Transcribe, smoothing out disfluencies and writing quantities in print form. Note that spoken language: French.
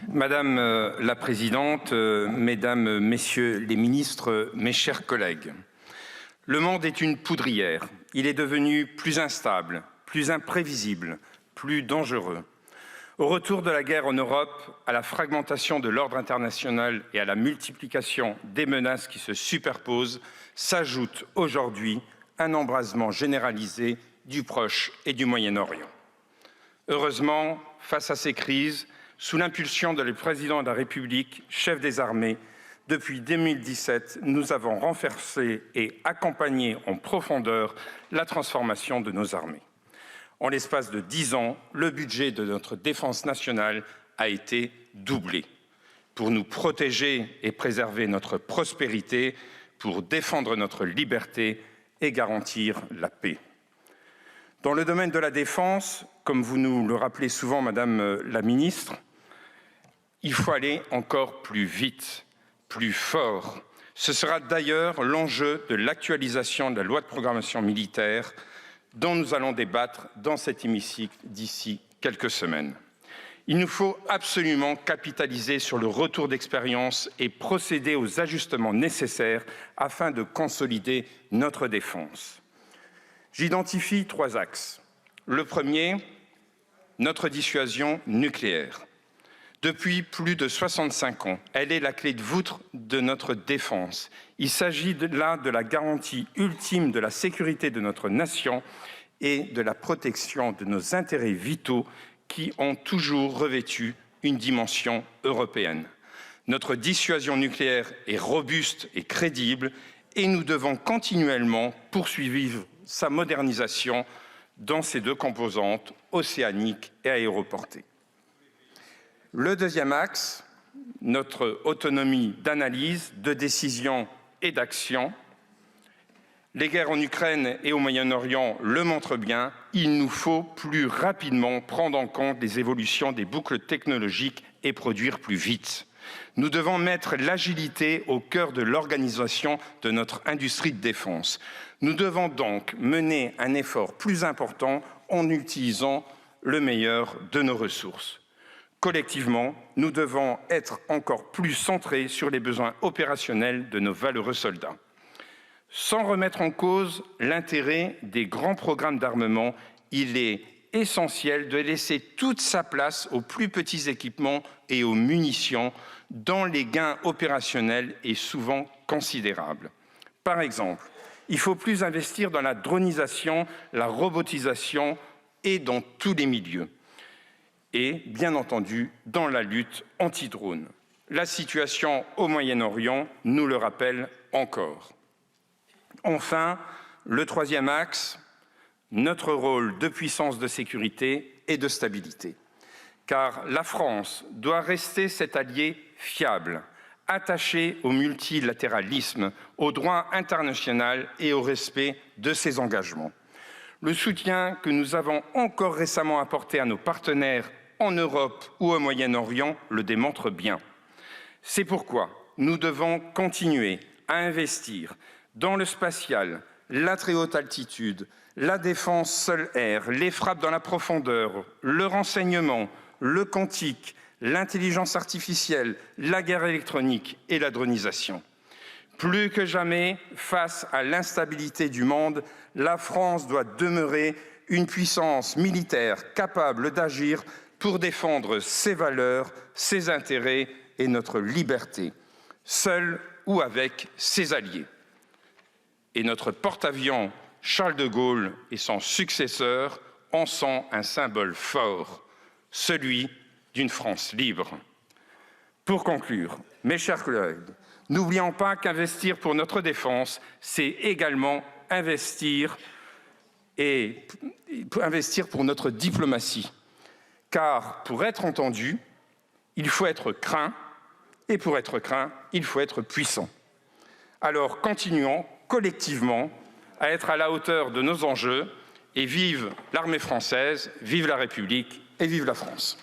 Madame la Présidente, Mesdames, Messieurs les ministres, mes chers collègues, le monde est une poudrière. Il est devenu plus instable, plus imprévisible, plus dangereux. Au retour de la guerre en Europe, à la fragmentation de l'ordre international et à la multiplication des menaces qui se superposent, s'ajoute aujourd'hui un embrasement généralisé du Proche et du Moyen-Orient. Heureusement, face à ces crises, sous l'impulsion du président de la République, chef des armées, depuis 2017, nous avons renforcé et accompagné en profondeur la transformation de nos armées. En l'espace de 10 ans, le budget de notre défense nationale a été doublé pour nous protéger et préserver notre prospérité, pour défendre notre liberté et garantir la paix. Dans le domaine de la défense, comme vous nous le rappelez souvent, Madame la Ministre, il faut aller encore plus vite, plus fort. Ce sera d'ailleurs l'enjeu de l'actualisation de la loi de programmation militaire dont nous allons débattre dans cet hémicycle d'ici quelques semaines. Il nous faut absolument capitaliser sur le retour d'expérience et procéder aux ajustements nécessaires afin de consolider notre défense. J'identifie 3 axes. Le premier, notre dissuasion nucléaire. Depuis plus de 65 ans, elle est la clé de voûte de notre défense. Il s'agit là de la garantie ultime de la sécurité de notre nation et de la protection de nos intérêts vitaux qui ont toujours revêtu une dimension européenne. Notre dissuasion nucléaire est robuste et crédible et nous devons continuellement poursuivre sa modernisation dans ses 2 composantes, océanique et aéroportée. Le deuxième axe, notre autonomie d'analyse, de décision et d'action. Les guerres en Ukraine et au Moyen-Orient le montrent bien, il nous faut plus rapidement prendre en compte les évolutions des boucles technologiques et produire plus vite. Nous devons mettre l'agilité au cœur de l'organisation de notre industrie de défense. Nous devons donc mener un effort plus important en utilisant le meilleur de nos ressources. Collectivement, nous devons être encore plus centrés sur les besoins opérationnels de nos valeureux soldats. Sans remettre en cause l'intérêt des grands programmes d'armement, il est essentiel de laisser toute sa place aux plus petits équipements et aux munitions dont les gains opérationnels sont souvent considérables. Par exemple, il faut plus investir dans la dronisation, la robotisation et dans tous les milieux. Et, bien entendu, dans la lutte anti-drone. La situation au Moyen-Orient nous le rappelle encore. Enfin, le troisième axe, notre rôle de puissance de sécurité et de stabilité. Car la France doit rester cet allié fiable, attaché au multilatéralisme, au droit international et au respect de ses engagements. Le soutien que nous avons encore récemment apporté à nos partenaires en Europe ou au Moyen-Orient le démontre bien. C'est pourquoi nous devons continuer à investir dans le spatial, la très haute altitude, la défense sol-air, les frappes dans la profondeur, le renseignement, le quantique, l'intelligence artificielle, la guerre électronique et la dronisation. Plus que jamais, face à l'instabilité du monde, la France doit demeurer une puissance militaire capable d'agir pour défendre ses valeurs, ses intérêts et notre liberté, seule ou avec ses alliés. Et notre porte-avions Charles de Gaulle et son successeur en sont un symbole fort, celui d'une France libre. Pour conclure, mes chers collègues, n'oublions pas qu'investir pour notre défense, c'est également investir pour notre diplomatie. Car pour être entendu, il faut être craint, et pour être craint, il faut être puissant. Alors continuons collectivement à être à la hauteur de nos enjeux et vive l'armée française, vive la République et vive la France.